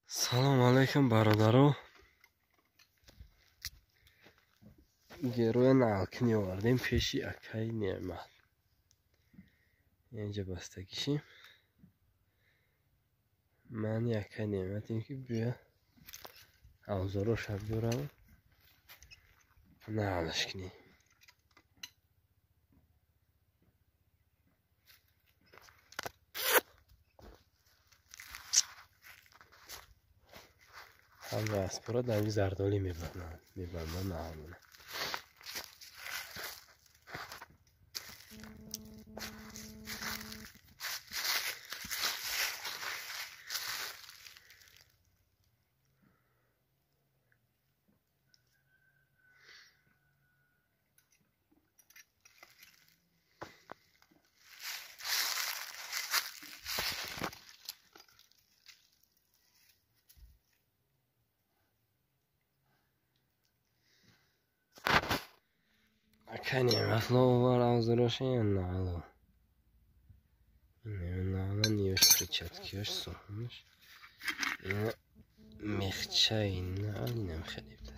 سلام علیکم برادرو. گروه نالکنی آوردیم پیشی اکای نعمت. اینجا بستگیشیم. من اکای نعمتیم که بیا اوزارو شب دورم نالش کنی. هم رسپورا دمی زردالی میبندن نهامونه. اکای نعمت نوار اوزاروش این نالو. این نالو نیوش پریچتکیش سومش. این مخچه این نال اینم خیلی بده.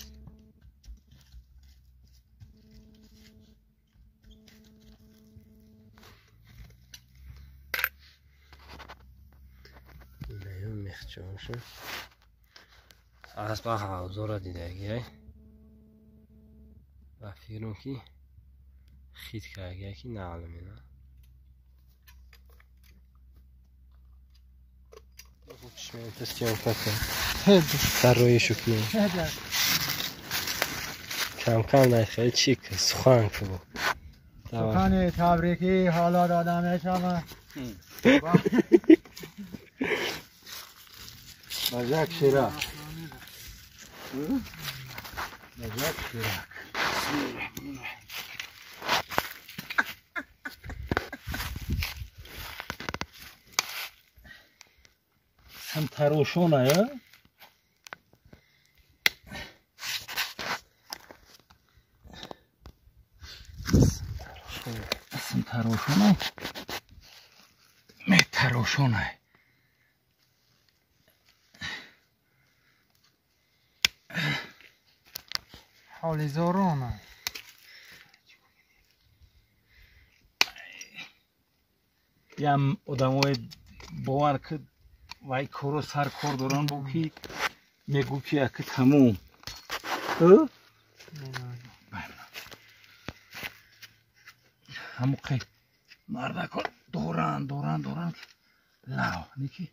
اینم مخچه هاشه. از با اوزارا دیدگی و فکرم که خیت که کی نعلمه نه. چشمه تستیم فکر. سر روی شوکی. کم کم نخواهی چی که سخن که بود. سخن تبریکی حالا دادمش همه. مجاک شیرک. مجاک شیرک. هم تروشونه یا؟ هم تروشونه؟ می تروشونه حالی زارونه یم ادامای باور که وای کارو سر کار دارن بو کی میگو که اگه تموم همو که مردکا دوران لاو نیکی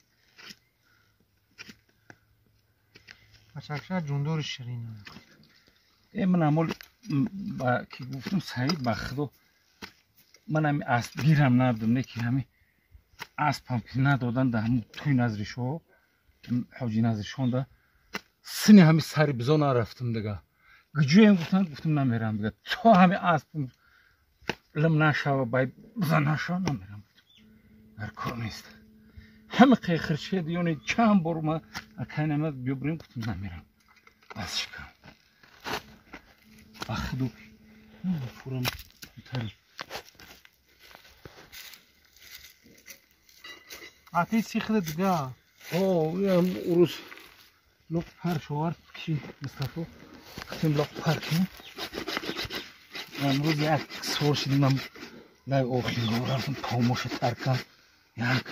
بچکشن جوندور شیرین من امول که گفتم سعید بخدو من همی اسب گیرم نردم نیکی همی اسبم که ندادن ده همون توی نظرشو حاجی نظرشون ده سنی همی سری بزا نرفتم دیگه گجوی هم گفتم نمیرم دیگه تو همی اسبم لم نشو باید بزا نشو نمیرم در کار نیست همه قیخرچه دیونی چند بار ما اکای نمت بیبریم گفتم نمیرم بس شکم بخدو فرم تری آتی سیخده دیگه اوه اروز لق پر شوار کی مصطفی ختم لق پر کی امروز یک سور شدیم من لای اوخیز گورم پاموش ترکم یک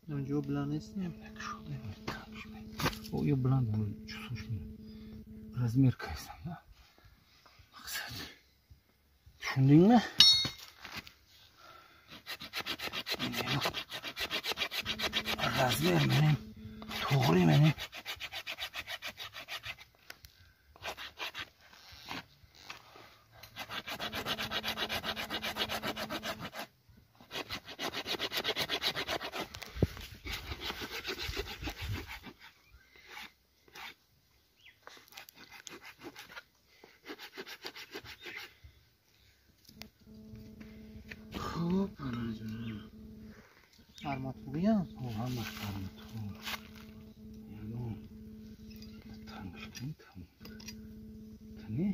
اونجا بلند نیستیم او یه بلند اون چوسوش میره رزمیر کهیستم نه مقصد شوندین نه رزمیر منیم توغری منیم Armaturi ya. O hamma armatur. Yano. Tanışkın tam. Tani.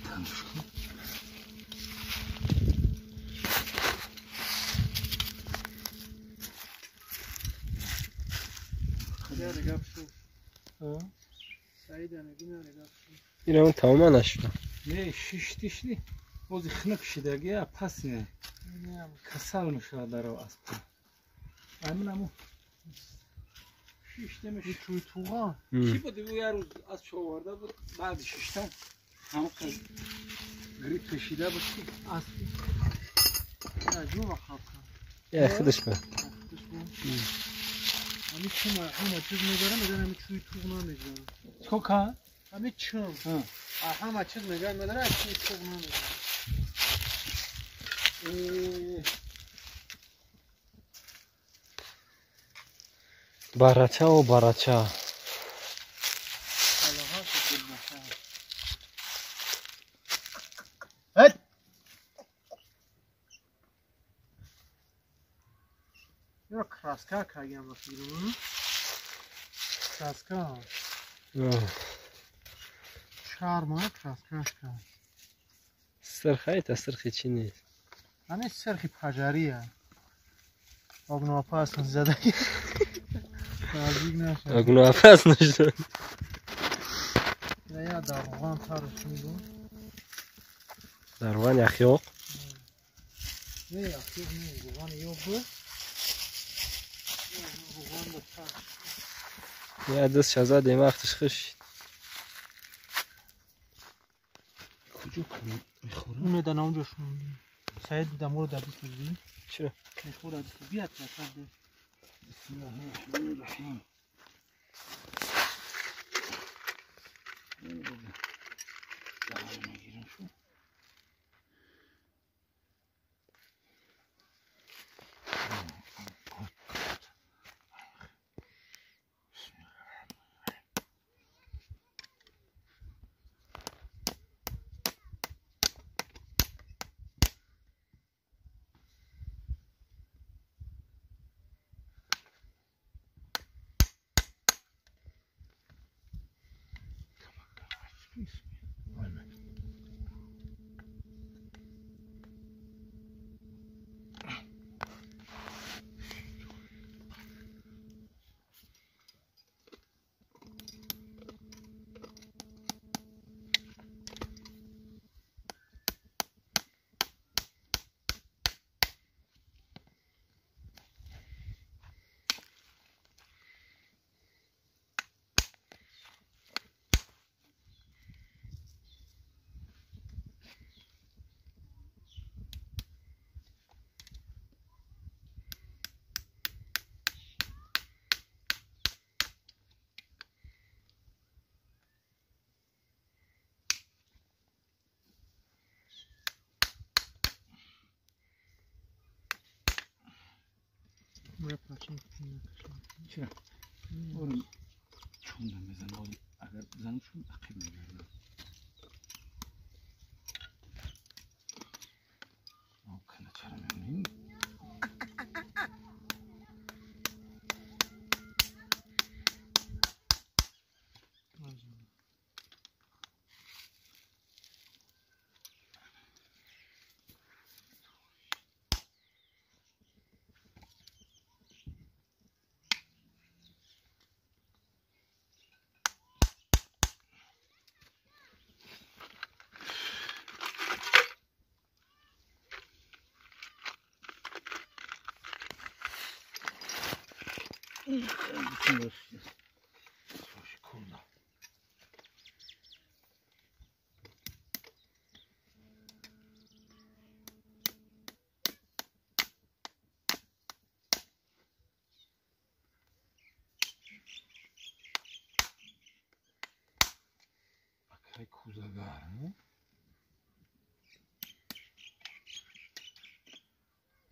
Tanışkın. Nerede kapsın? Ha? Said anagi nerede kapsın? این اون تمام نشد. Ne şiştişli. O zıhne kişide ya pas ne? Kasal şadar o aspa. Amin amu. Şiş demiş. Bu çuy tuğa. Ki bu bu yer az çoğu vardı bu bazı şişten. Ama kız grip kişide bu ki Asli. Ya جو وقفه. یه خودش به. Hani çım ama çiz megaram eden hani çuy tuğuna megaram. çok ha. Hani çım. Ha. Ama çiz megaram eden hani çuy tuğuna megaram. باراچا و باراچا. Allah'a şükür mesela. Evet. Ya kraska kagam bakıyorum. Kraska. Şarma kraska. سرخی تا سرخی چی نیست. Hani serhi pajariya. Ogno pasın zada. Nazik naşa. اگنو افز نشد. Ya da Afgan tarifini. دروان یخیوق. Ne yapıyor ne? Afgan yok bu. Afgan da tar. یه دست شزاد این وقتش خوش. کجا کنم میخورم. اون میدن اونجا شون. سعید دیدم رو دادی کردی. چرا؟ میخورد بیاد مثلا. بسم الله الرحمن الرحیم. میگیرم شو. چرا؟ اون چون نمیزنم اون اگر بزنم شون عقیب میگردم. او کنه چرا میمونیم؟ bütün böyle hoş kulda. Bakay kuza garı.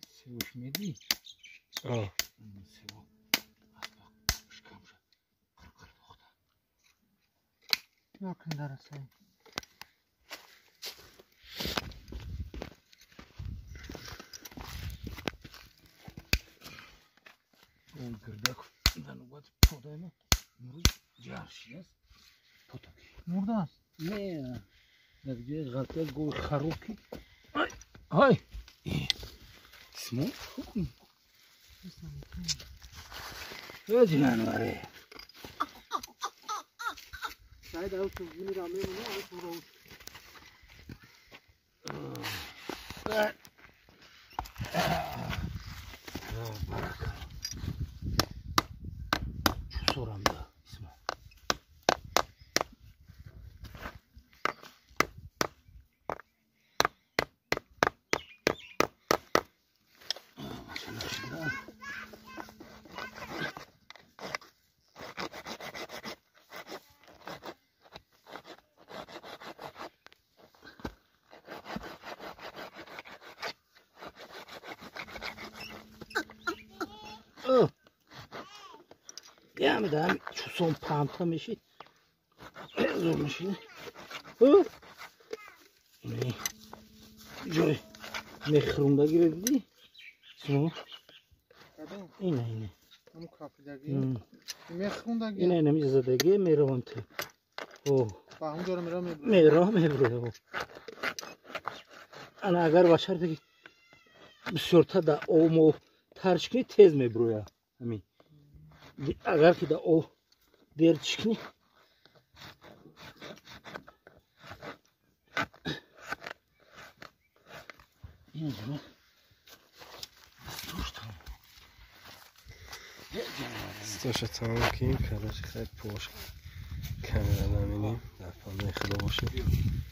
Sevuş medi? آه. Sevuş. Yakın darası. اون گردک در نوبت پودای ما امروز جرشی است پتاکی مرده است نه دیگه غلطه گوی خروکی های اسمو یه جانوره سعید او تو گونی را میمونه او تو رو برکه چو سورم ده اسمو یه میدم چو سون پامتا میشید زور میشید اینه جای مخرونده گیره دیدی؟ اسمو اینه همون کافی دگی میخون دگی اینه نمیزه دگی میروان تو با هم جورا میرا میبره انا اگر باشر دیگه بسیارتا دا اومو ترش کنی تیز میبرویا همین اگر که دا او دیر چکنی اینه جمعه استاشو تمام کنیم کلاش خیلی پوش کامرا نمینیم در پا میخلا باشیم